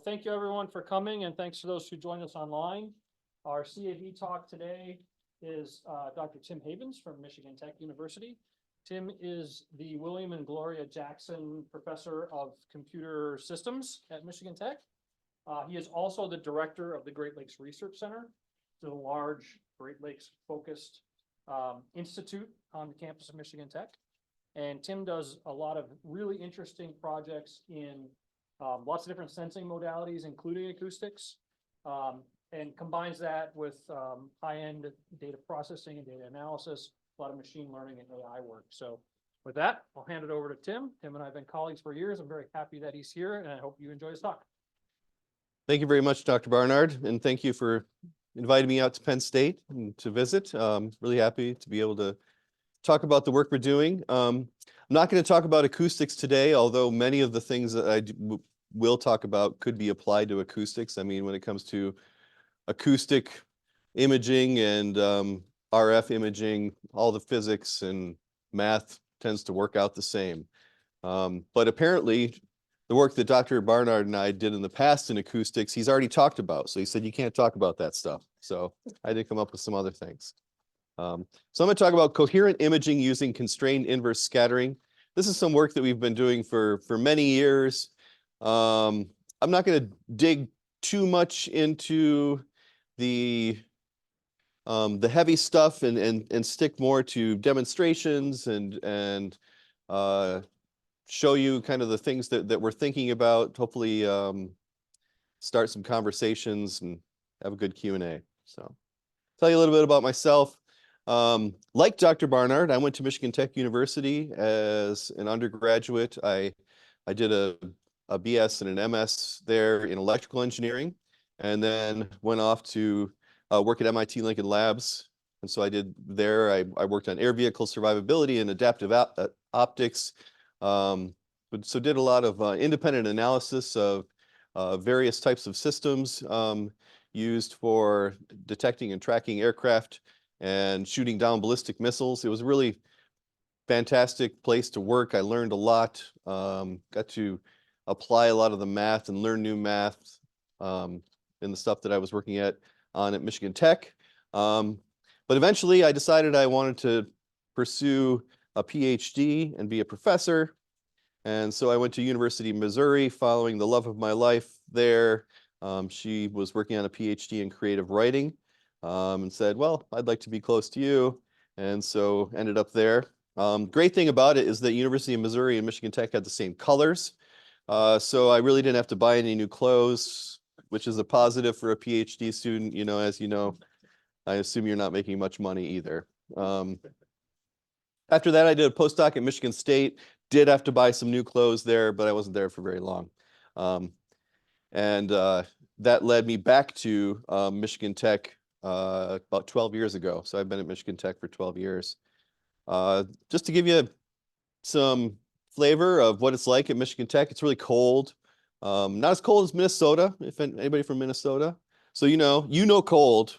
thank you everyone for coming, and thanks to those who joined us online. Our CAV talk today is Dr. Tim Havens from Michigan Tech University. Tim is the William and Gloria Jackson Professor of Computer Systems at Michigan Tech. He is also the director of the Great Lakes Research Center, the large Great Lakes focused institute on the campus of Michigan Tech. And Tim does a lot of really interesting projects in lots of different sensing modalities, including acoustics, and combines that with high-end data processing and data analysis, a lot of machine learning and AI work. So with that, I'll hand it over to Tim. Tim and I have been colleagues for years. I'm very happy that he's here, and I hope you enjoy his talk. Thank you very much, Dr. Barnard, and thank you for inviting me out to Penn State and to visit. Really happy to be able to talk about the work we're doing. I'm not going to talk about acoustics today, although many of the things that I will talk about could be applied to acoustics. I mean, when it comes to acoustic imaging and RF imaging, all the physics and math tends to work out the same. But apparently, the work that Dr. Barnard and I did in the past in acoustics, he's already talked about. So he said, you can't talk about that stuff. So I did come up with some other things. So I'm going to talk about coherent imaging using constrained inverse scattering. This is some work that we've been doing for many years. I'm not going to dig too much into the heavy stuff and stick more to demonstrations and show you kind of the things that we're thinking about. Hopefully start some conversations and have a good Q&A. So tell you a little bit about myself. Like Dr. Barnard, I went to Michigan Tech University as an undergraduate. I did a BS and an MS there in electrical engineering, and then went off to work at MIT Lincoln Labs. And so I did there, I worked on air vehicle survivability and adaptive optics. So did a lot of independent analysis of various types of systems used for detecting and tracking aircraft and shooting down ballistic missiles. It was a really fantastic place to work. I learned a lot, got to apply a lot of the math and learn new math in the stuff that I was working on at Michigan Tech. But eventually I decided I wanted to pursue a PhD and be a professor. And so I went to University of Missouri following the love of my life there. She was working on a PhD in creative writing and said, well, I'd like to be close to you. And so ended up there. Great thing about it is that University of Missouri and Michigan Tech had the same colors. So I really didn't have to buy any new clothes, which is a positive for a PhD student. You know, as you know, I assume you're not making much money either. After that, I did a postdoc at Michigan State. Did have to buy some new clothes there, but I wasn't there for very long. That led me back to Michigan Tech about 12 years ago. So I've been at Michigan Tech for 12 years. Just to give you some flavor of what it's like at Michigan Tech, it's really cold. Not as cold as Minnesota, if anybody from Minnesota. So you know cold.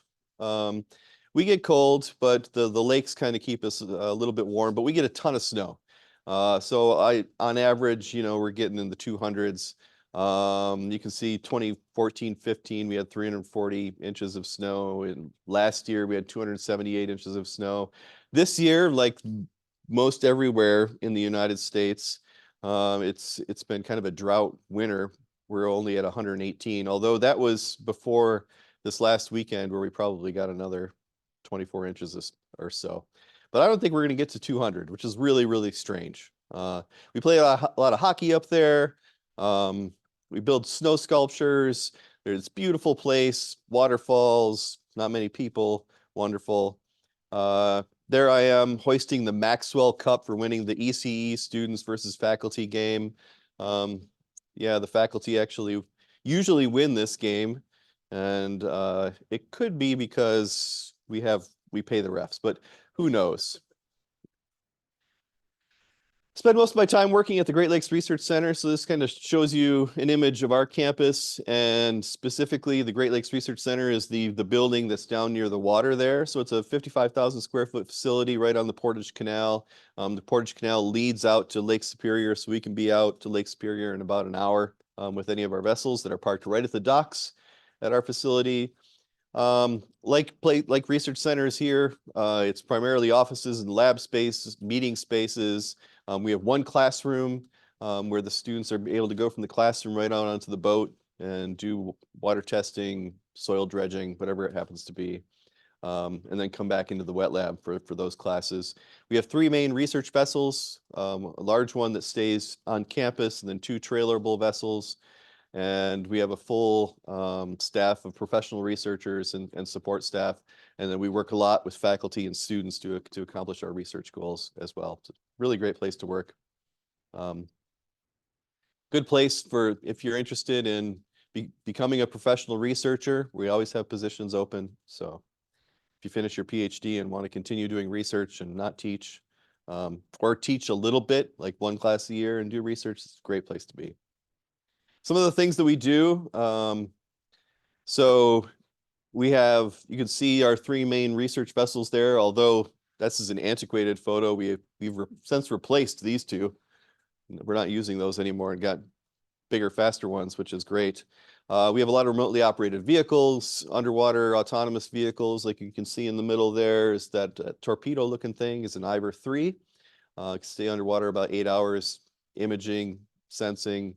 We get cold, but the lakes kind of keep us a little bit warm, but we get a ton of snow. So on average, we're getting in the 200s. You can see 2014-15, we had 340 inches of snow. And last year we had 278 inches of snow. This year, like most everywhere in the United States, it's been kind of a drought winter. We're only at 118, although that was before this last weekend where we probably got another 24 inches or so. But I don't think we're going to get to 200, which is really, really strange. We play a lot of hockey up there. We build snow sculptures. There's a beautiful place, waterfalls, not many people, wonderful. There I am hoisting the Maxwell Cup for winning the ECE students versus faculty game. Yeah, the faculty actually usually win this game. And it could be because we pay the refs, but who knows? Spend most of my time working at the Great Lakes Research Center. So this kind of shows you an image of our campus, and specifically the Great Lakes Research Center is the building that's down near the water there. So it's a 55,000 square foot facility right on the Portage Canal. The Portage Canal leads out to Lake Superior, so we can be out to Lake Superior in about an hour with any of our vessels that are parked right at the docks at our facility. Like research centers here, it's primarily offices and lab spaces, meeting spaces. We have one classroom where the students are able to go from the classroom right out onto the boat and do water testing, soil dredging, whatever it happens to be, and then come back into the wet lab for those classes. We have 3 main research vessels, a large one that stays on campus, and then 2 trailerable vessels. And we have a full staff of professional researchers and support staff. And then we work a lot with faculty and students to accomplish our research goals as well. It's a really great place to work. Good place for if you're interested in becoming a professional researcher. We always have positions open. So if you finish your PhD and want to continue doing research and not teach, or teach a little bit, like 1 class a year and do research, it's a great place to be. Some of the things that we do, so we have, you can see our 3 main research vessels there, although this is an antiquated photo. We've since replaced these 2. We're not using those anymore and got bigger, faster ones, which is great. We have a lot of remotely operated vehicles, underwater autonomous vehicles. Like you can see in the middle there is that torpedo looking thing is an Iver 3. It can stay underwater about 8 hours, imaging, sensing.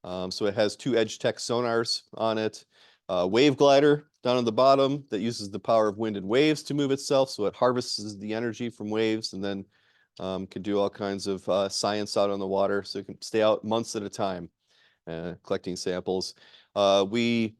So it has 2 edge tech sonars on it. Wave glider down on the bottom that uses the power of wind and waves to move itself. So it harvests the energy from waves and then can do all kinds of science out on the water. So it can stay out months at a time collecting samples. We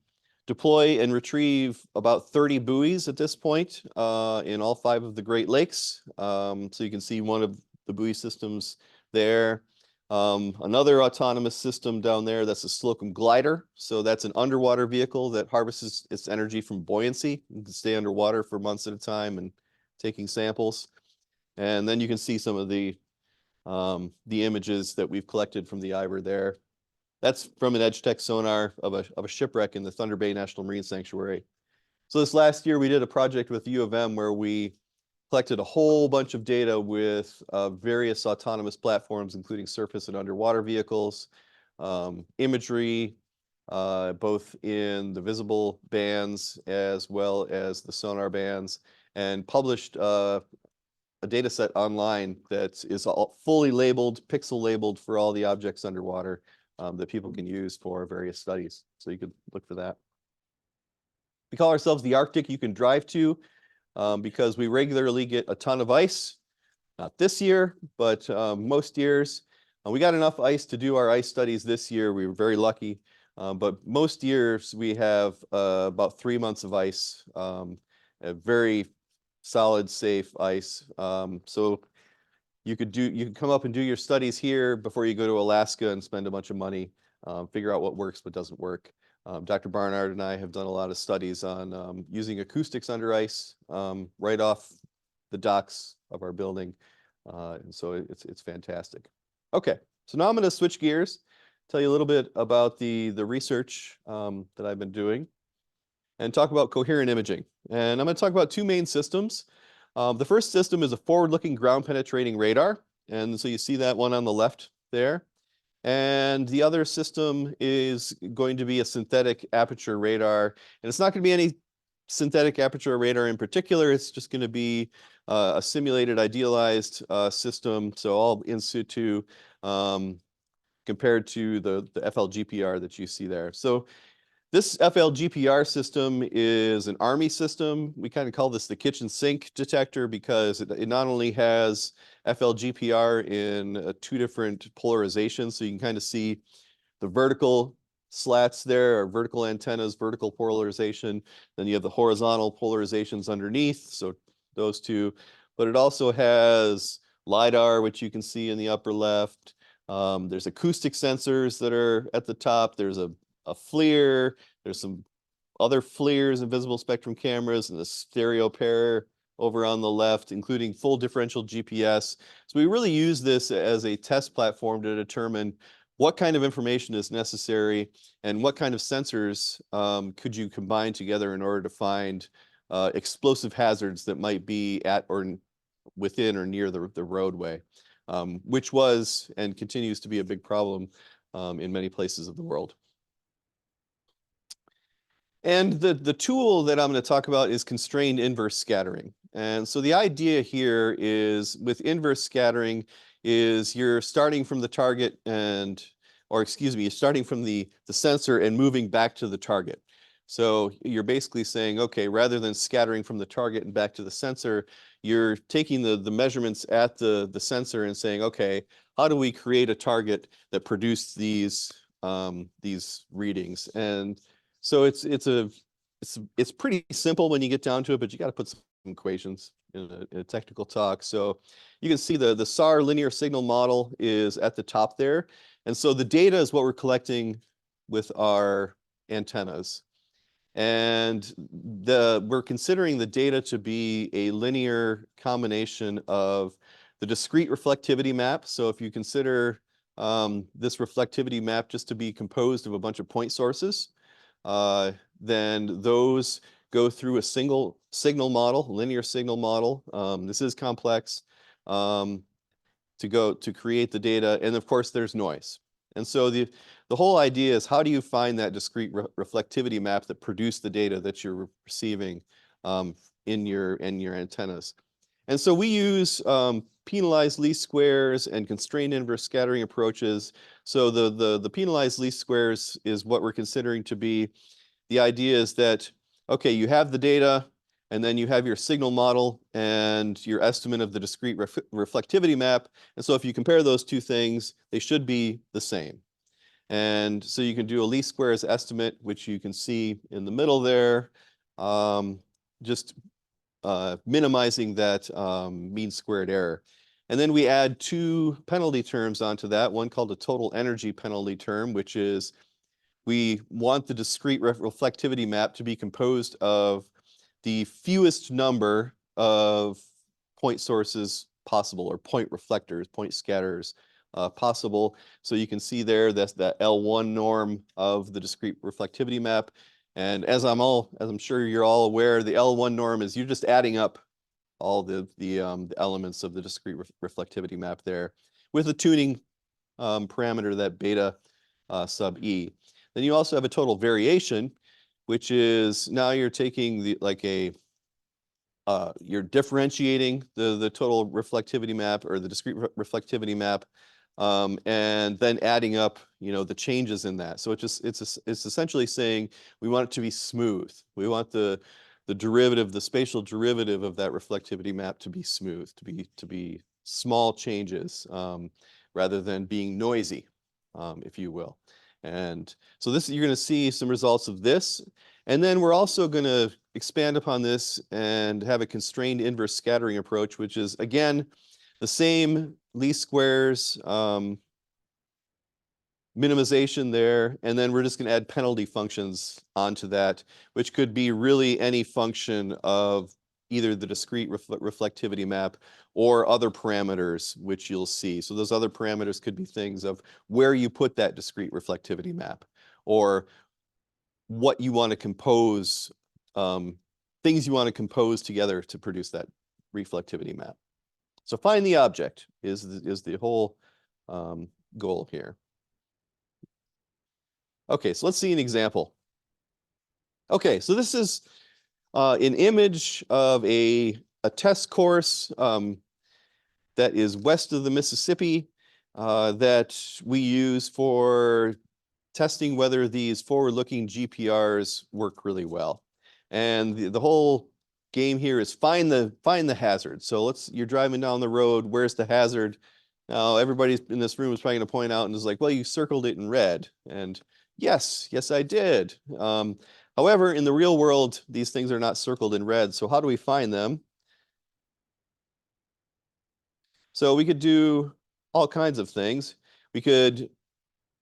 deploy and retrieve about 30 buoys at this point in all 5 of the Great Lakes. So you can see one of the buoy systems there. Another autonomous system down there, that's a Slocum glider. So that's an underwater vehicle that harvests its energy from buoyancy. You can stay underwater for months at a time and taking samples. And then you can see some of the images that we've collected from the Iver there. That's from an edge tech sonar of a shipwreck in the Thunder Bay National Marine Sanctuary. So this last year we did a project with U of M where we collected a whole bunch of data with various autonomous platforms, including surface and underwater vehicles, imagery, both in the visible bands as well as the sonar bands, and published a data set online that is all fully labeled, pixel labeled for all the objects underwater that people can use for various studies. So you could look for that. We call ourselves the Arctic you can drive to because we regularly get a ton of ice. Not this year, but most years. We got enough ice to do our ice studies this year. We were very lucky. But most years we have about 3 months of ice, a very solid, safe ice. So you could come up and do your studies here before you go to Alaska and spend a bunch of money, figure out what works, what doesn't work. Dr. Barnard and I have done a lot of studies on using acoustics under ice right off the docks of our building. And so it's fantastic. Okay, so now I'm going to switch gears, tell you a little bit about the research that I've been doing and talk about coherent imaging. And I'm going to talk about 2 main systems. The first system is a forward-looking ground-penetrating radar. And so you see that one on the left there. And the other system is going to be a synthetic aperture radar. And it's not going to be any synthetic aperture radar in particular. It's just going to be a simulated, idealized system. So all in situ compared to the FLGPR that you see there. So this FLGPR system is an Army system. We kind of call this the kitchen sink detector because it not only has FLGPR in 2 different polarizations, so you can kind of see the vertical slats there, or vertical antennas, vertical polarization. Then you have the horizontal polarizations underneath, so those 2. But it also has LiDAR, which you can see in the upper left. There's acoustic sensors that are at the top. There's a FLIR, there's some other FLIRs and visible spectrum cameras, and the stereo pair over on the left, including full differential GPS. So we really use this as a test platform to determine what kind of information is necessary and what kind of sensors could you combine together in order to find explosive hazards that might be at or within or near the roadway, which was and continues to be a big problem in many places of the world. And the tool that I'm going to talk about is constrained inverse scattering. And so the idea here is with inverse scattering is you're starting from the target or excuse me, you're starting from the sensor and moving back to the target. So you're basically saying, okay, rather than scattering from the target and back to the sensor, you're taking the measurements at the sensor and saying, okay, how do we create a target that produced these readings? And so it's pretty simple when you get down to it, but you got to put some equations in a technical talk. So you can see the SAR linear signal model is at the top there. And so the data is what we're collecting with our antennas. And we're considering the data to be a linear combination of the discrete reflectivity map. So if you consider this reflectivity map just to be composed of a bunch of point sources, then those go through a single signal model, linear signal model. This is complex to create the data. And of course, there's noise. And so the whole idea is how do you find that discrete reflectivity map that produced the data that you're receiving in your antennas? And so we use penalized least squares and constrained inverse scattering approaches. So the penalized least squares is what we're considering to be the idea is that, okay, you have the data, and then you have your signal model and your estimate of the discrete reflectivity map. And so if you compare those two things, they should be the same. And so you can do a least squares estimate, which you can see in the middle there, just minimizing that mean squared error. And then we add two penalty terms onto that, one called a total energy penalty term, which is we want the discrete reflectivity map to be composed of the fewest number of point sources possible, or point reflectors, point scatterers possible. So you can see there, that's that L1 norm of the discrete reflectivity map. And as I'm sure you're all aware, the L1 norm is you're just adding up all the elements of the discrete reflectivity map there with a tuning parameter, that beta sub E. Then you also have a total variation, which is now you're taking you're differentiating the total reflectivity map or the discrete reflectivity map, and then adding up, the changes in that. So it's essentially saying we want it to be smooth. We want the derivative, the spatial derivative of that reflectivity map to be smooth, to be small changes, rather than being noisy, if you will. And so you're going to see some results of this. And then we're also going to expand upon this and have a constrained inverse scattering approach, which is, again, the same least squares minimization there. And then we're just going to add penalty functions onto that, which could be really any function of either the discrete reflectivity map or other parameters, which you'll see. So those other parameters could be things of where you put that discrete reflectivity map, or what you want to compose, things you want to compose together to produce that reflectivity map. So find the object is the whole goal here. Okay, so let's see an example. Okay, so this is an image of a test course that is west of the Mississippi that we use for testing whether these forward-looking GPRs work really well. And the whole game here is find the hazard. So you're driving down the road, where's the hazard? Now everybody in this room is probably going to point out and is like, well, you circled it in red. And yes, I did. However, in the real world, these things are not circled in red. So how do we find them? So we could do all kinds of things. We could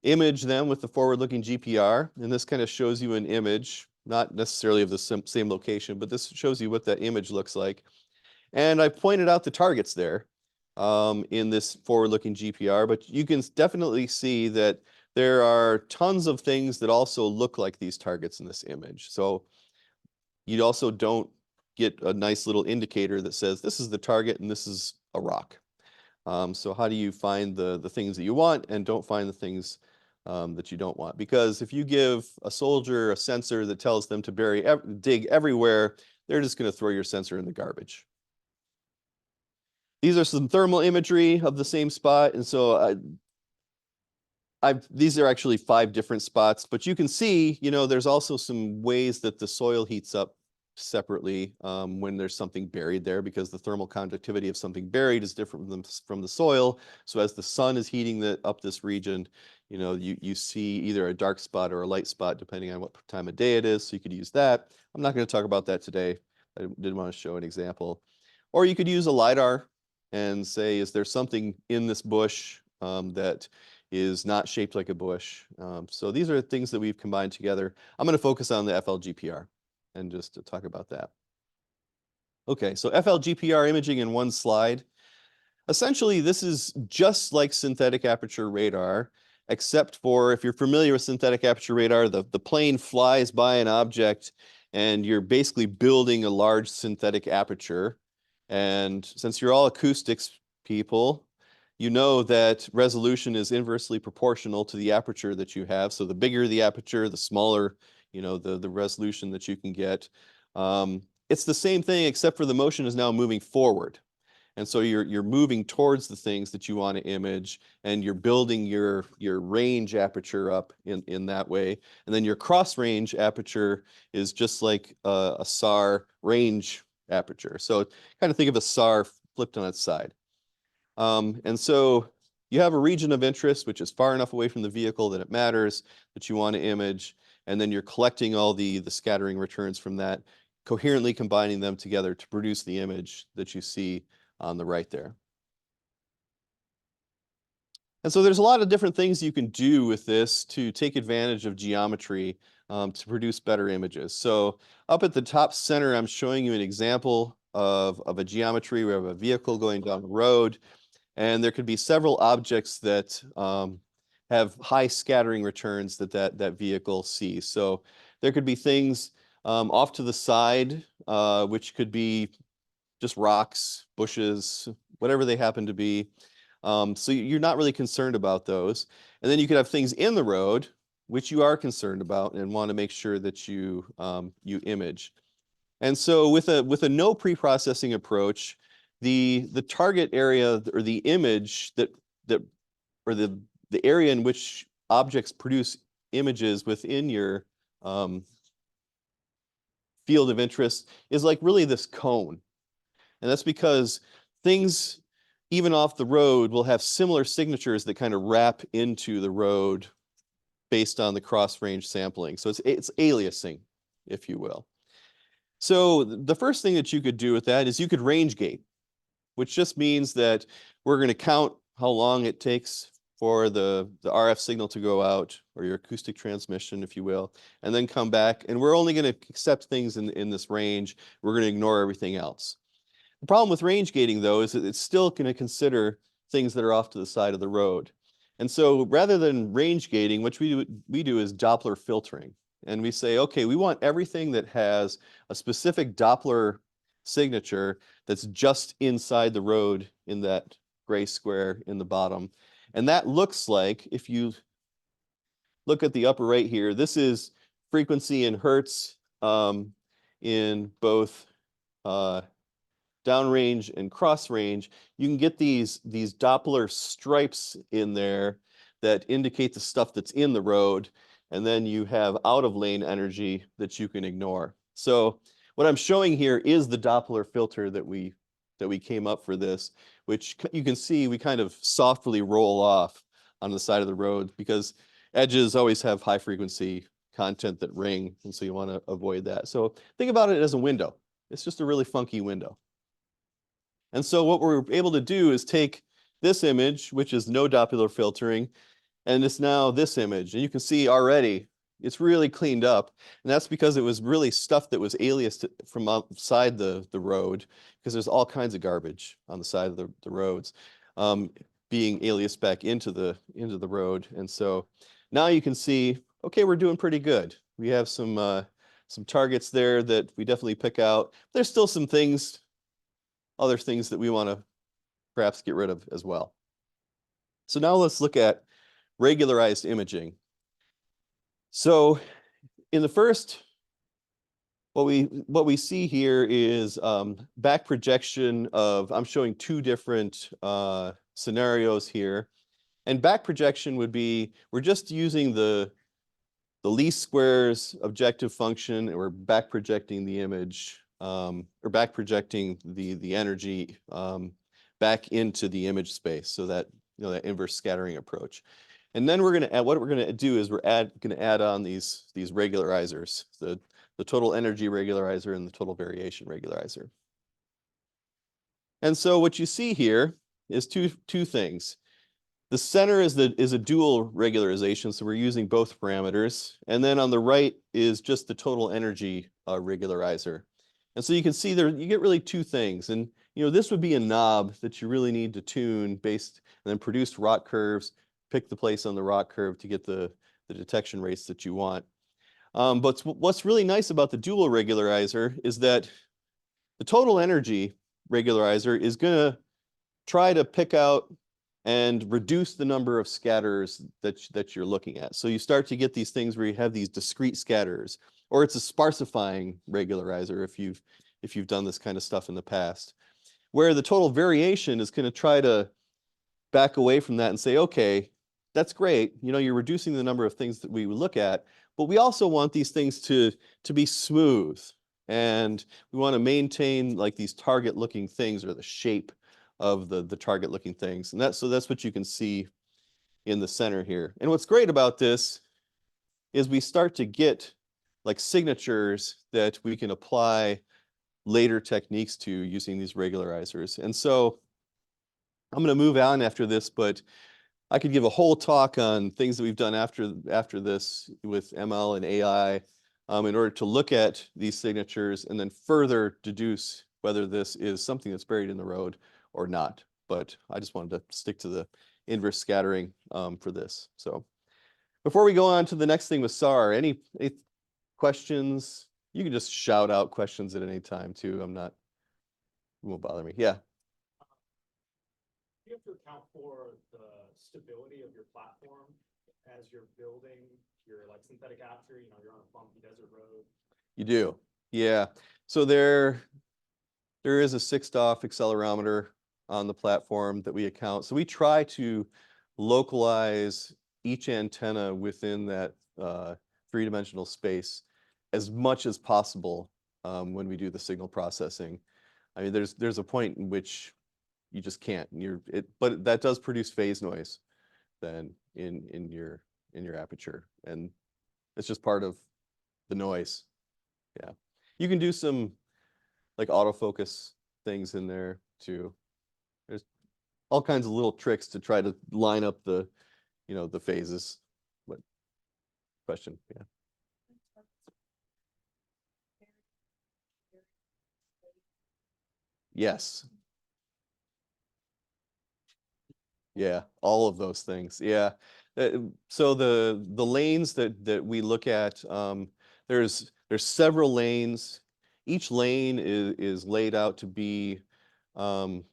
image them with the forward-looking GPR, and this kind of shows you an image, not necessarily of the same location, but this shows you what that image looks like. And I pointed out the targets there in this forward-looking GPR, but you can definitely see that there are tons of things that also look like these targets in this image. So you also don't get a nice little indicator that says this is the target and this is a rock. So how do you find the things that you want and don't find the things that you don't want. Because if you give a soldier a sensor that tells them to dig everywhere, they're just going to throw your sensor in the garbage. These are some thermal imagery of the same spot. And so these are actually 5 different spots, but you can see, there's also some ways that the soil heats up separately when there's something buried there, because the thermal conductivity of something buried is different from the soil. So as the sun is heating up this region, you see either a dark spot or a light spot, depending on what time of day it is. So you could use that. I'm not going to talk about that today. I did want to show an example. Or you could use a LiDAR and say, is there something in this bush that is not shaped like a bush? So these are things that we've combined together. I'm going to focus on the FLGPR and just to talk about that. Okay, so FLGPR imaging in one slide. Essentially, this is just like synthetic aperture radar, except for, if you're familiar with synthetic aperture radar, the plane flies by an object and you're basically building a large synthetic aperture. And since you're all acoustics people, you know that resolution is inversely proportional to the aperture that you have. So the bigger the aperture, the smaller, the resolution that you can get. It's the same thing, except for the motion is now moving forward. And so you're moving towards the things that you want to image, and you're building your range aperture up in that way. And then your cross range aperture is just like a SAR range aperture. So kind of think of a SAR flipped on its side. And so you have a region of interest, which is far enough away from the vehicle that it matters, that you want to image. And then you're collecting all the scattering returns from that, coherently combining them together to produce the image that you see on the right there. And so there's a lot of different things you can do with this to take advantage of geometry to produce better images. So up at the top center, I'm showing you an example of a geometry. We have a vehicle going down the road, and there could be several objects that have high scattering returns that vehicle sees. So there could be things off to the side, which could be just rocks, bushes, whatever they happen to be. So you're not really concerned about those. And then you could have things in the road, which you are concerned about and want to make sure that you image. And so with a no pre-processing approach, the target area or the image or the area in which objects produce images within your field of interest is like really this cone. And that's because things, even off the road, will have similar signatures that kind of wrap into the road based on the cross-range sampling. So it's aliasing, if you will. So the first thing that you could do with that is you could range gate, which just means that we're going to count how long it takes for the RF signal to go out, or your acoustic transmission, if you will, and then come back. And we're only going to accept things in this range. We're going to ignore everything else. The problem with range gating, though, is that it's still going to consider things that are off to the side of the road. And so rather than range gating, what we do is Doppler filtering. And we say, okay, we want everything that has a specific Doppler signature that's just inside the road in that gray square in the bottom. And that looks like, if you look at the upper right here, this is frequency in hertz in both downrange and cross range. You can get these Doppler stripes in there that indicate the stuff that's in the road, and then you have out of lane energy that you can ignore. So what I'm showing here is the Doppler filter that we came up for this, which you can see we kind of softly roll off on the side of the road, because edges always have high frequency content that ring, and so you want to avoid that. So think about it as a window. It's just a really funky window. And so what we're able to do is take this image, which is no Doppler filtering, and it's now this image. And you can see already it's really cleaned up. And that's because it was really stuff that was aliased from outside the road, because there's all kinds of garbage on the side of the roads being aliased back into the road. And so now you can see, okay, we're doing pretty good. We have some targets there that we definitely pick out. There's still some things, other things that we want to perhaps get rid of as well. So now let's look at regularized imaging. So in the first, what we see here is back projection of, I'm showing two different scenarios here. And back projection would be, we're just using the least squares objective function, and we're back projecting the image, or back projecting the energy back into the image space, so that, you know, that inverse scattering approach. And then we're going to add, what we're going to do is we're going to add on these regularizers, the total energy regularizer and the total variation regularizer. And so what you see here is two things. The center is a dual regularization, so we're using both parameters. And then on the right is just the total energy regularizer. And so you can see there, you get really two things. And you know, this would be a knob that you really need to tune based, and then produce ROT curves, pick the place on the ROT curve to get the detection rates that you want. But what's really nice about the dual regularizer is that the total energy regularizer is going to try to pick out and reduce the number of scatters that you're looking at. So you start to get these things where you have these discrete scatters, or it's a sparsifying regularizer if you've done this kind of stuff in the past, where the total variation is going to try to back away from that and say, okay, that's great. You know, you're reducing the number of things that we would look at, but we also want these things to be smooth. And we want to maintain like these target looking things, or the shape of the target looking things. And so that's what you can see in the center here. And what's great about this is we start to get like signatures that we can apply later techniques to using these regularizers. And so I'm going to move on after this, but I could give a whole talk on things that we've done after this with ML and AI in order to look at these signatures and then further deduce whether this is something that's buried in the road or not. But I just wanted to stick to the inverse scattering for this. So before we go on to the next thing with SAR, any questions? You can just shout out questions at any time too. It won't bother me. Yeah. You have to account for the stability of your platform as you're building your like synthetic aperture. You know, you're on a bumpy desert road. You do. Yeah. So there is a standoff accelerometer on the platform that we account. So we try to localize each antenna within that three-dimensional space as much as possible when we do the signal processing. I mean, there's a point in which you just can't. But that does produce phase noise then in your aperture, and it's just part of the noise. Yeah, you can do some like autofocus things in there too. There's all kinds of little tricks to try to line up the phases. What question? Yeah. Yes. Yeah, all of those things. Yeah. So the lanes that we look at, there's several lanes. Each lane is laid out to be like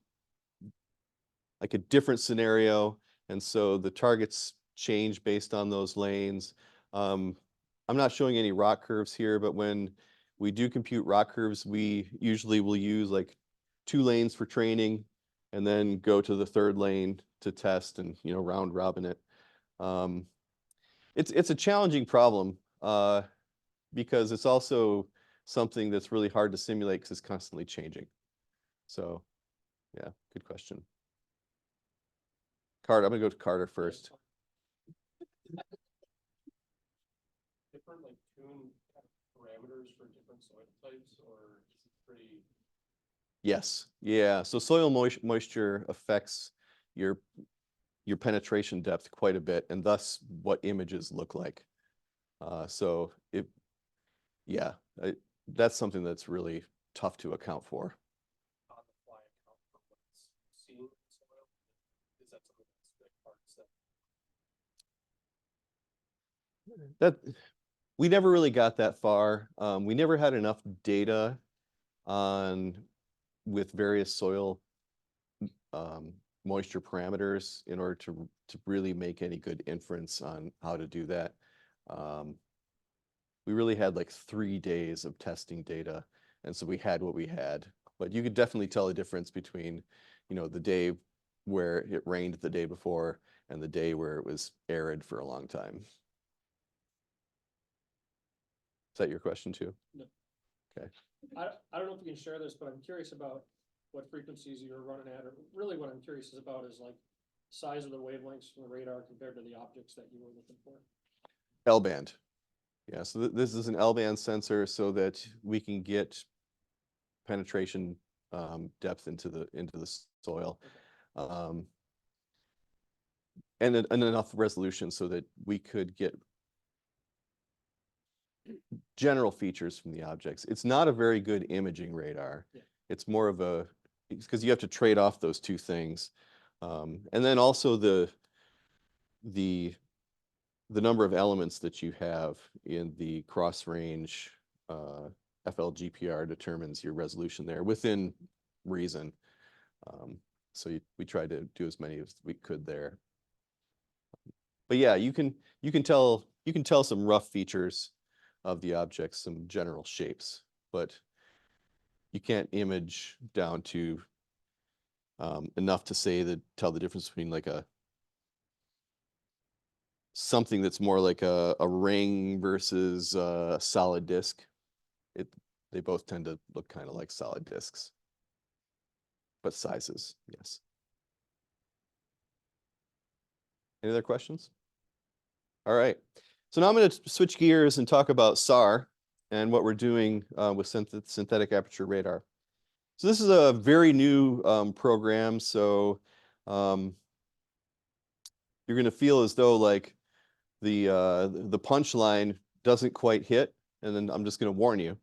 a different scenario, and so the targets change based on those lanes. I'm not showing any ROT curves here, but when we do compute ROT curves, we usually will use like 2 lanes for training, and then go to the 3rd lane to test and round robin it. It's a challenging problem because it's also something that's really hard to simulate because it's constantly changing. So yeah, good question. Carter, I'm gonna go to Carter first. Different like tune parameters for different soil types, or is it pretty? Yes. Yeah. So soil moisture affects your penetration depth quite a bit, and thus what images look like. So that's something that's really tough to account for. On the fly account for what's seen in soil? Is that something that's hard to say? That we never really got that far. We never had enough data with various soil moisture parameters in order to really make any good inference on how to do that. We really had like 3 days of testing data, and so we had what we had. But you could definitely tell a difference between, you know, the day where it rained the day before and the day where it was arid for a long time. Is that your question too? No. Okay. I don't know if you can share this, but I'm curious about what frequencies you're running at, or really what I'm curious about is like size of the wavelengths from the radar compared to the objects that you were looking for. L-band. Yeah, so this is an L-band sensor so that we can get penetration depth into the soil. And enough resolution so that we could get general features from the objects. It's not a very good imaging radar. Yeah. It's more of a, because you have to trade off those two things. And then also the number of elements that you have in the cross range FLGPR determines your resolution there within reason. So we tried to do as many as we could there. But yeah, you can tell some rough features of the objects, some general shapes, but you can't image down to enough to say that tell the difference between like something that's more like a ring versus a solid disk. They both tend to look kind of like solid disks, but sizes, yes. Any other questions? All right. So now I'm going to switch gears and talk about SAR and what we're doing with synthetic aperture radar. So this is a very new program. So you're going to feel as though like the punchline doesn't quite hit, and then I'm just going to warn you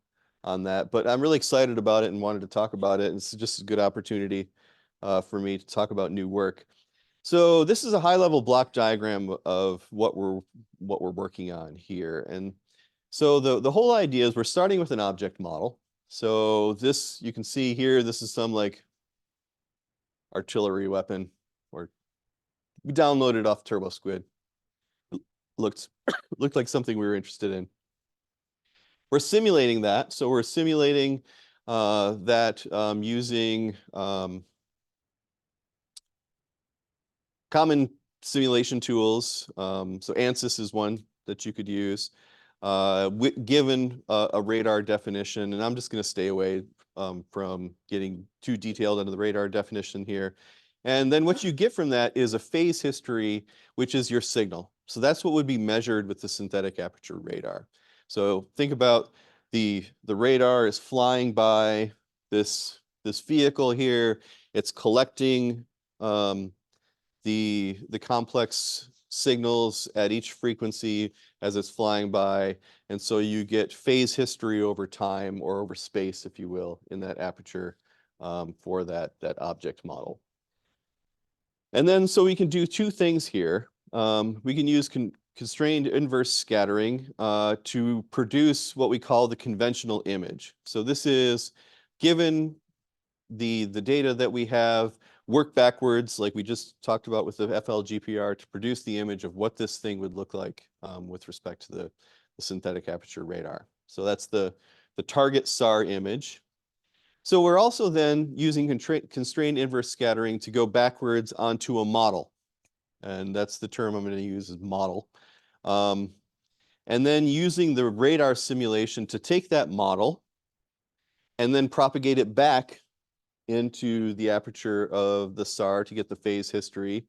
on that. But I'm really excited about it and wanted to talk about it. It's just a good opportunity for me to talk about new work. So this is a high-level block diagram of what we're working on here. And so the whole idea is we're starting with an object model. So this, you can see here, this is some like artillery weapon, or we downloaded off TurboSquid. Looked like something we were interested in. We're simulating that. So we're simulating that using common simulation tools. So ANSYS is one that you could use given a radar definition. And I'm just going to stay away from getting too detailed into the radar definition here. And then what you get from that is a phase history, which is your signal. So that's what would be measured with the synthetic aperture radar. So think about the radar is flying by this vehicle here. It's collecting the complex signals at each frequency as it's flying by. And so you get phase history over time, or over space, if you will, in that aperture for that object model. And then so we can do two things here. We can use constrained inverse scattering to produce what we call the conventional image. So this is given the data that we have, work backwards, like we just talked about with the FLGPR, to produce the image of what this thing would look like with respect to the synthetic aperture radar. So that's the target SAR image. So we're also then using constrained inverse scattering to go backwards onto a model. And that's the term I'm going to use, is model. And then using the radar simulation to take that model and then propagate it back into the aperture of the SAR to get the phase history,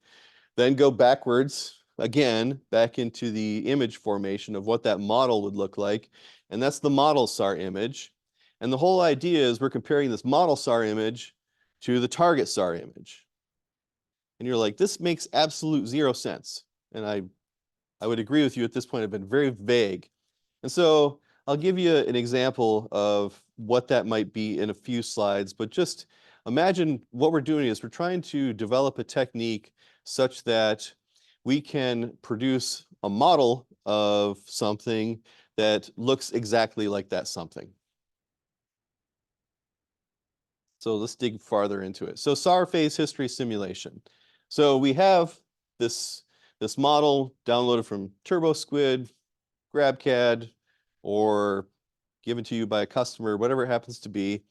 then go backwards again back into the image formation of what that model would look like. And that's the model SAR image. And the whole idea is we're comparing this model SAR image to the target SAR image. And you're like, this makes absolute zero sense. And I would agree with you at this point. I've been very vague. And so I'll give you an example of what that might be in a few slides, but just imagine what we're doing is we're trying to develop a technique such that we can produce a model of something that looks exactly like that something. So let's dig farther into it. So SAR phase history simulation. So we have this model downloaded from TurboSquid, GrabCAD, or given to you by a customer, whatever it happens to be.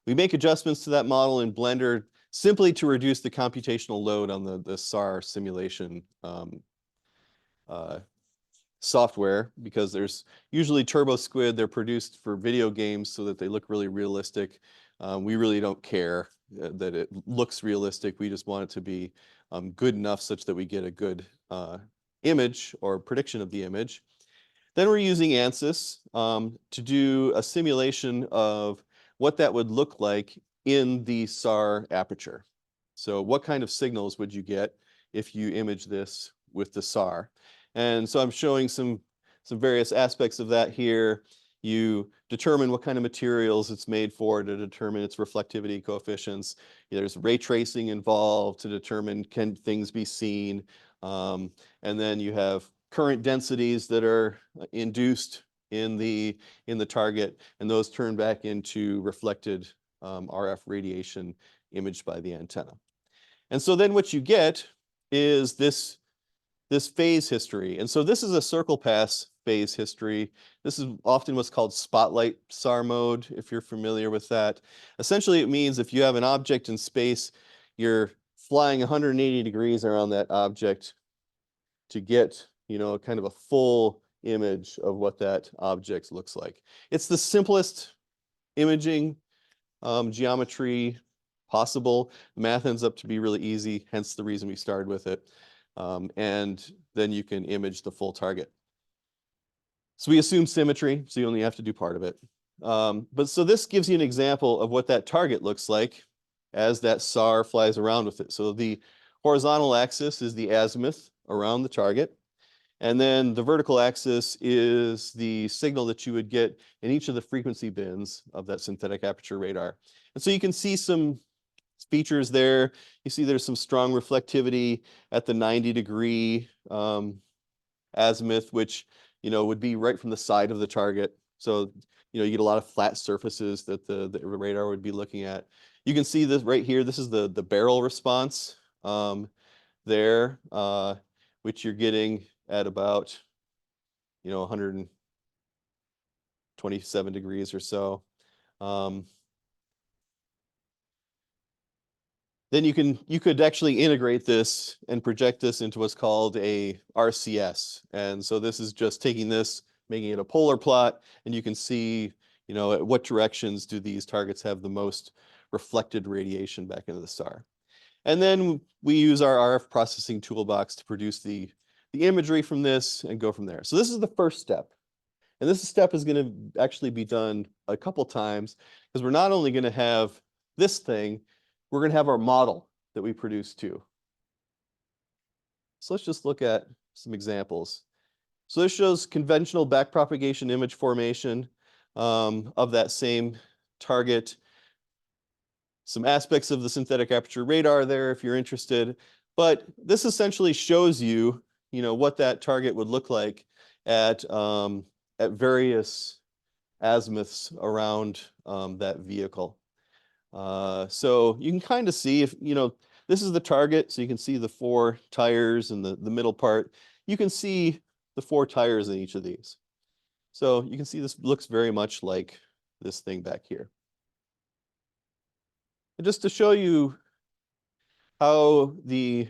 We make adjustments to that model in Blender simply to reduce the computational load on the SAR simulation software, because there's usually TurboSquid, they're produced for video games so that they look really realistic. We really don't care that it looks realistic. We just want it to be good enough such that we get a good image or prediction of the image. Then we're using ANSYS to do a simulation of what that would look like in the SAR aperture. So what kind of signals would you get if you image this with the SAR? And so I'm showing some various aspects of that here. You determine what kind of materials it's made for to determine its reflectivity coefficients. There's ray tracing involved to determine can things be seen. And then you have current densities that are induced in the target, and those turn back into reflected RF radiation imaged by the antenna. And so then what you get is this phase history. And so this is a circle pass phase history. This is often what's called spotlight SAR mode, if you're familiar with that. Essentially, it means if you have an object in space, you're flying 180 degrees around that object to get, kind of a full image of what that object looks like. It's the simplest imaging geometry possible. Math ends up to be really easy, hence the reason we started with it. And then you can image the full target. So we assume symmetry, so you only have to do part of it. But so this gives you an example of what that target looks like as that SAR flies around with it. So the horizontal axis is the azimuth around the target. And then the vertical axis is the signal that you would get in each of the frequency bins of that synthetic aperture radar. And so you can see some features there. You see there's some strong reflectivity at the 90-degree azimuth, which would be right from the side of the target. So you get a lot of flat surfaces that the radar would be looking at. You can see this right here. This is the barrel response there, which you're getting at about 127 degrees or so. Then you could actually integrate this and project this into what's called a RCS. And so this is just taking this, making it a polar plot, and you can see, at what directions do these targets have the most reflected radiation back into the SAR. And then we use our RF processing toolbox to produce the imagery from this and go from there. So this is the first step. And this step is going to actually be done a couple times, because we're not only going to have this thing, we're going to have our model that we produce too. So let's just look at some examples. So this shows conventional backpropagation image formation of that same target. Some aspects of the synthetic aperture radar there if you're interested. But this essentially shows you, what that target would look like at various azimuths around that vehicle. So you can kind of see if, this is the target, so you can see the 4 tires and the middle part. You can see the 4 tires in each of these. So you can see this looks very much like this thing back here. And just to show you how the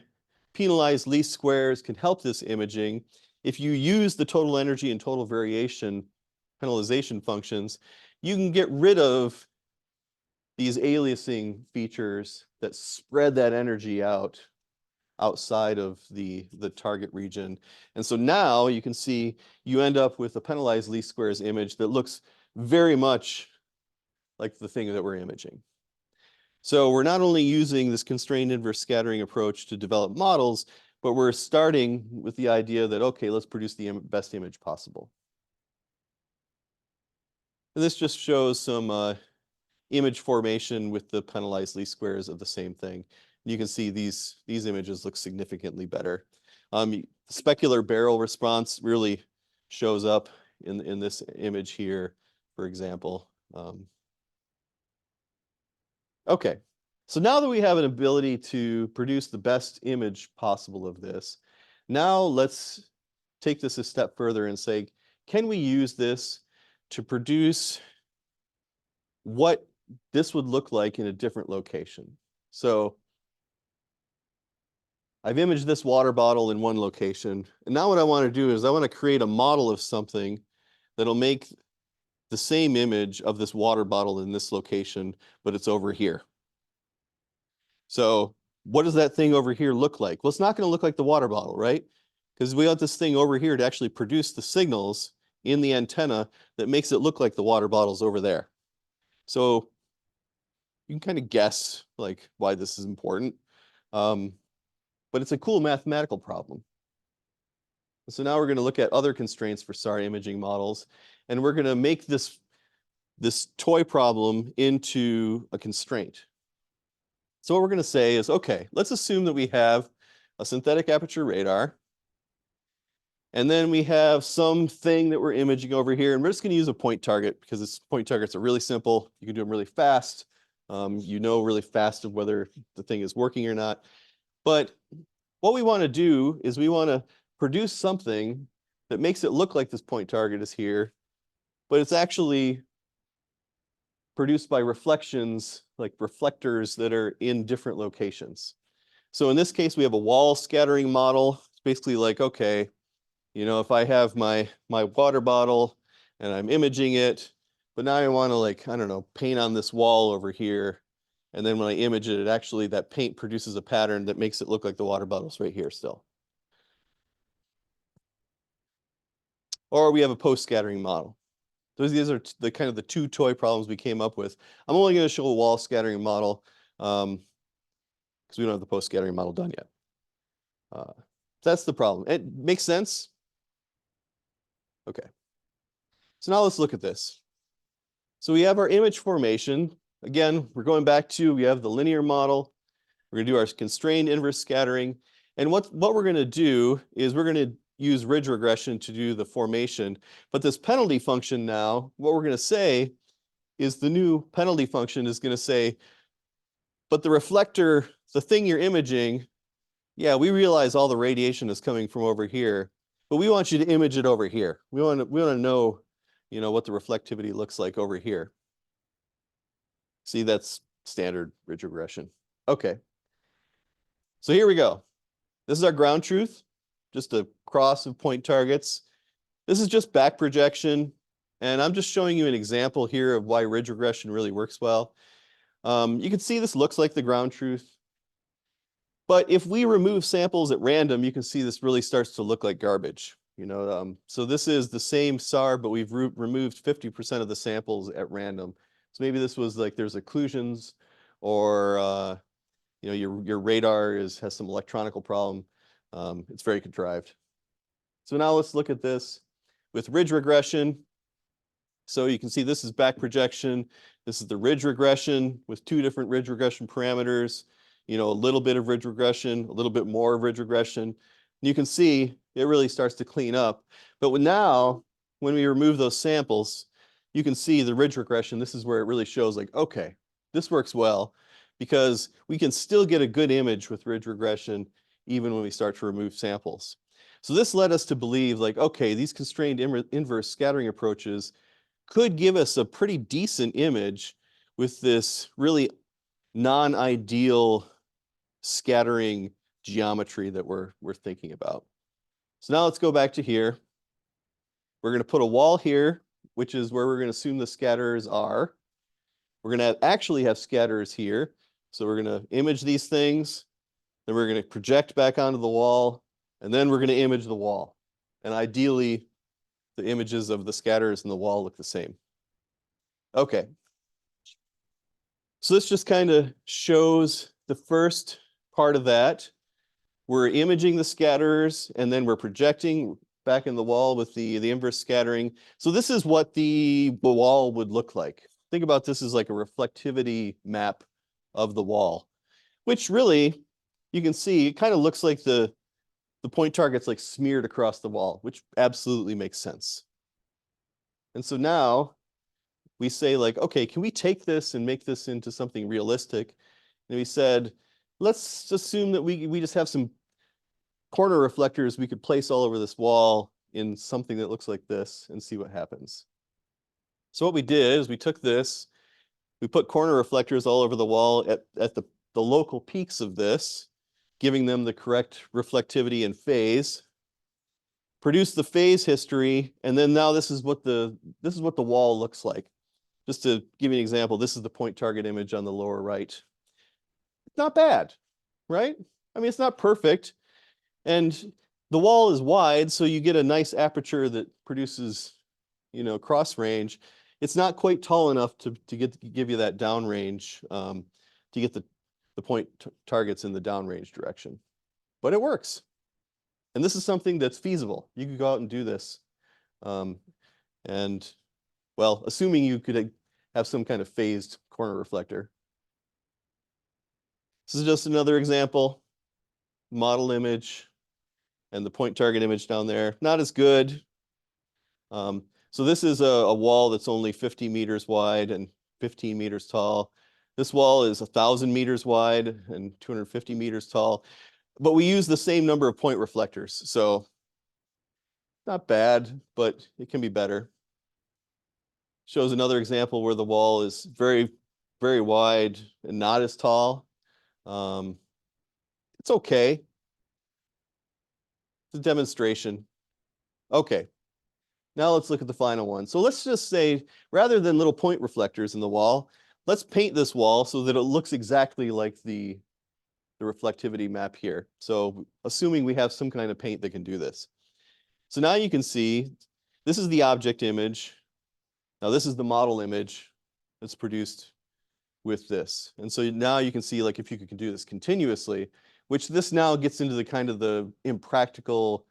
penalized least squares can help this imaging, if you use the total energy and total variation penalization functions, you can get rid of these aliasing features that spread that energy out outside of the target region. And so now you can see you end up with a penalized least squares image that looks very much like the thing that we're imaging. So we're not only using this constrained inverse scattering approach to develop models, but we're starting with the idea that, okay, let's produce the best image possible. And this just shows some image formation with the penalized least squares of the same thing. And you can see these images look significantly better. Specular barrel response really shows up in this image here, for example. Okay, So now that we have an ability to produce the best image possible of this, now let's take this a step further and say, can we use this to produce what this would look like in a different location? So I've imaged this water bottle in one location, and now what I want to do is I want to create a model of something that'll make the same image of this water bottle in this location, but it's over here. So what does that thing over here look like? Well, it's not going to look like the water bottle, right? Because we want this thing over here to actually produce the signals in the antenna that makes it look like the water bottle's over there. So you can kind of guess like why this is important. But it's a cool mathematical problem. So now we're going to look at other constraints for SAR imaging models, and we're going to make this toy problem into a constraint. So what we're going to say is, okay, let's assume that we have a synthetic aperture radar, and then we have something that we're imaging over here, and we're just going to use a point target because this point targets are really simple. You can do them really fast. You know really fast of whether the thing is working or not. But what we want to do is we want to produce something that makes it look like this point target is here, but it's actually produced by reflections, like reflectors that are in different locations. So in this case, we have a wall scattering model. It's basically like, okay, you know, if I have my water bottle and I'm imaging it, but now I want to like, I don't know, paint on this wall over here. And then when I image it, actually that paint produces a pattern that makes it look like the water bottle's right here still. Or we have a post-scattering model. These are the kind of the two toy problems we came up with. I'm only going to show a wall scattering model because we don't have the post-scattering model done yet. That's the problem. It makes sense? Okay. So now let's look at this. So we have our image formation. Again, we're going back to, we have the linear model. We're going to do our constrained inverse scattering. And what we're going to do is we're going to use ridge regression to do the formation. But this penalty function now, what we're going to say is the new penalty function is going to say, but the reflector, the thing you're imaging, yeah, we realize all the radiation is coming from over here, but we want you to image it over here. We want to know, you know, what the reflectivity looks like over here. See, that's standard ridge regression. Okay. So here we go. This is our ground truth, just a cross of point targets. This is just back projection, and I'm just showing you an example here of why ridge regression really works well. You can see this looks like the ground truth, but if we remove samples at random, you can see this really starts to look like garbage. You know, so this is the same SAR, but we've removed 50% of the samples at random. So maybe this was like there's occlusions, or you know, your radar has some electronical problem. It's very contrived. So now let's look at this with ridge regression. So you can see this is back projection. This is the ridge regression with two different ridge regression parameters. You know, a little bit of ridge regression, a little bit more of ridge regression. And you can see it really starts to clean up. But now, when we remove those samples, you can see the ridge regression. This is where it really shows like, okay, this works well because we can still get a good image with ridge regression even when we start to remove samples. So this led us to believe like, okay, these constrained inverse scattering approaches could give us a pretty decent image with this really non-ideal scattering geometry that we're thinking about. So now let's go back to here. We're going to put a wall here, which is where we're going to assume the scatterers are. We're going to actually have scatterers here. So we're going to image these things. Then we're going to project back onto the wall. And then we're going to image the wall. And ideally, the images of the scatterers and the wall look the same. Okay. So this just kind of shows the first part of that. We're imaging the scatterers, and then we're projecting back in the wall with the inverse scattering. So this is what the wall would look like. Think about this as like a reflectivity map of the wall, which really, you can see, it kind of looks like the point target's like smeared across the wall, which absolutely makes sense. And so now we say like, okay, can we take this and make this into something realistic? And we said, let's assume that we just have some corner reflectors we could place all over this wall in something that looks like this and see what happens. So what we did is we took this, we put corner reflectors all over the wall at the local peaks of this, giving them the correct reflectivity and phase, produced the phase history, and then now this is what the wall looks like. Just to give you an example, this is the point target image on the lower right. Not bad, right? I mean, it's not perfect. And the wall is wide, so you get a nice aperture that produces, cross range. It's not quite tall enough to give you that downrange, to get the point targets in the downrange direction. But it works. And this is something that's feasible. You could go out and do this. And well, assuming you could have some kind of phased corner reflector. This is just another example, model image and the point target image down there. Not as good. So this is a wall that's only 50 meters wide and 15 meters tall. This wall is 1,000 meters wide and 250 meters tall. But we use the same number of point reflectors. So not bad, but it can be better. Shows another example where the wall is very, very wide and not as tall. It's okay. It's a demonstration. Okay. Now let's look at the final one. So let's just say, rather than little point reflectors in the wall, let's paint this wall so that it looks exactly like the reflectivity map here. So assuming we have some kind of paint that can do this. So now you can see, this is the object image. Now this is the model image that's produced with this. And so now you can see, like, if you can do this continuously, which this now gets into the kind of the impractical,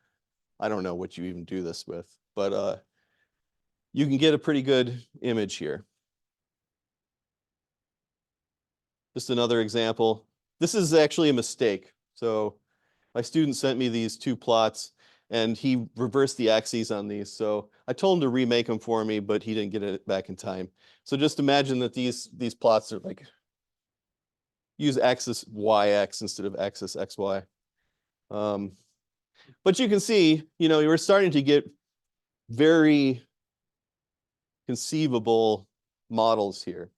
I don't know what you even do this with, but you can get a pretty good image here. Just another example. This is actually a mistake. So my student sent me these two plots and he reversed the axes on these. So I told him to remake them for me, but he didn't get it back in time. So just imagine that these plots are like, use axis YX instead of axis XY. But you can see, we're starting to get very conceivable models here.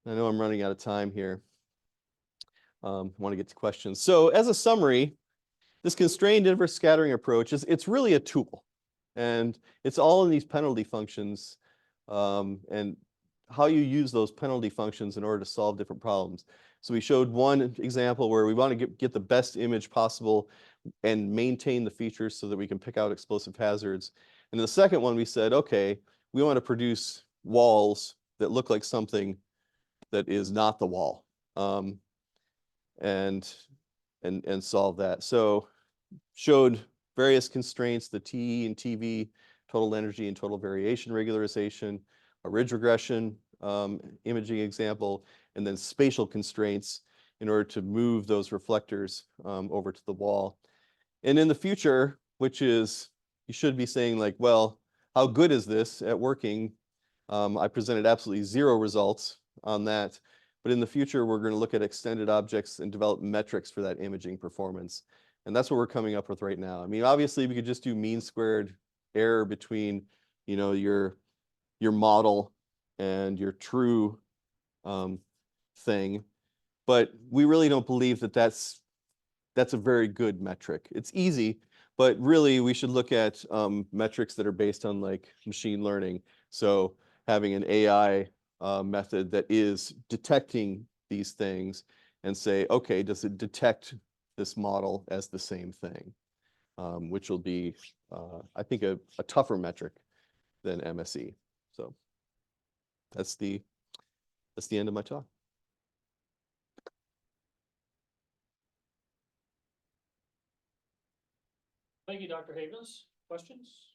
I know I'm running out of time here. I want to get to questions. So as a summary, this constrained inverse scattering approach it's really a tool. And it's all in these penalty functions and how you use those penalty functions in order to solve different problems. So we showed one example where we want to get the best image possible and maintain the features so that we can pick out explosive hazards. And the second one, we said, okay, we want to produce walls that look like something that is not the wall, and solve that. So showed various constraints, the TE and TV, total energy and total variation regularization, a ridge regression imaging example, and then spatial constraints in order to move those reflectors over to the wall. And in the future, which is, you should be saying like, well, how good is this at working? I presented absolutely zero results on that. But in the future, we're going to look at extended objects and develop metrics for that imaging performance. And that's what we're coming up with right now. I mean, obviously, we could just do mean squared error between, your model and your true thing. But we really don't believe that that's a very good metric. It's easy, but really we should look at metrics that are based on like machine learning. So having an AI method that is detecting these things and say, okay, does it detect this model as the same thing? Which will be, I think, a tougher metric than MSE. So that's the end of my talk. Thank you, Dr. Havens. Questions?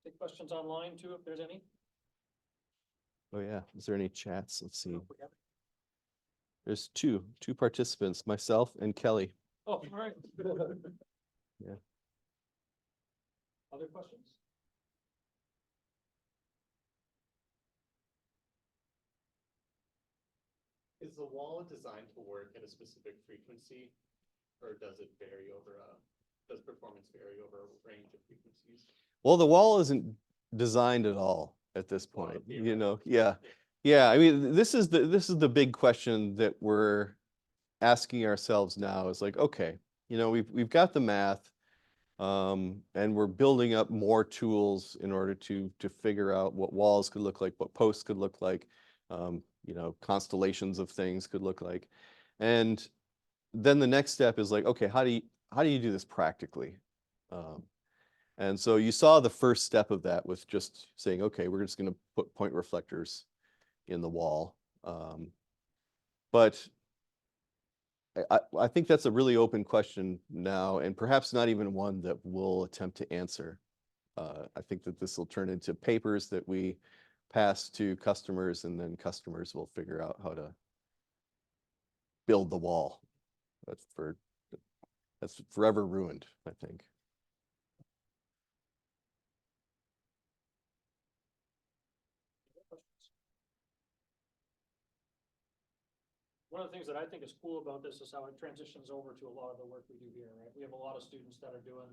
Take questions online too, if there's any. Oh yeah, is there any chats? Let's see. There's two participants, myself and Kelly. Oh, all right. Yeah. Other questions? Is the wall designed to work at a specific frequency, or does it vary does performance vary over a range of frequencies? Well, the wall isn't designed at all at this Well, point, yeah, you know, right. yeah. Yeah, I mean, this is the big question that we're asking ourselves now is like, okay, you know, we've got the math, and we're building up more tools in order to figure out what walls could look like, what posts could look like, you know, constellations of things could look like. And then the next step is like, okay, how do you do this practically? And so you saw the first step of that with just saying, okay, we're just going to put point reflectors in the wall. But I think that's a really open question now, and perhaps not even one that we'll attempt to answer. I think that this will turn into papers that we pass to customers, and then customers will figure out how to build the wall. That's forever ruined, I think. One of the things that I think is cool about this is how it transitions over to a lot of the work we do here, right? We have a lot of students that are doing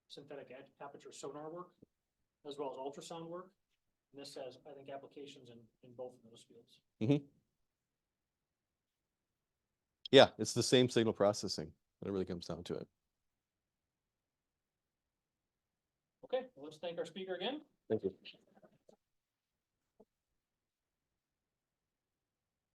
synthetic aperture sonar work, as well as ultrasound work. And this has, I think, applications in both of those fields. Mm-hmm. Yeah, it's the same signal processing. It really comes down to it. Okay, well, let's thank our speaker again. Thank you.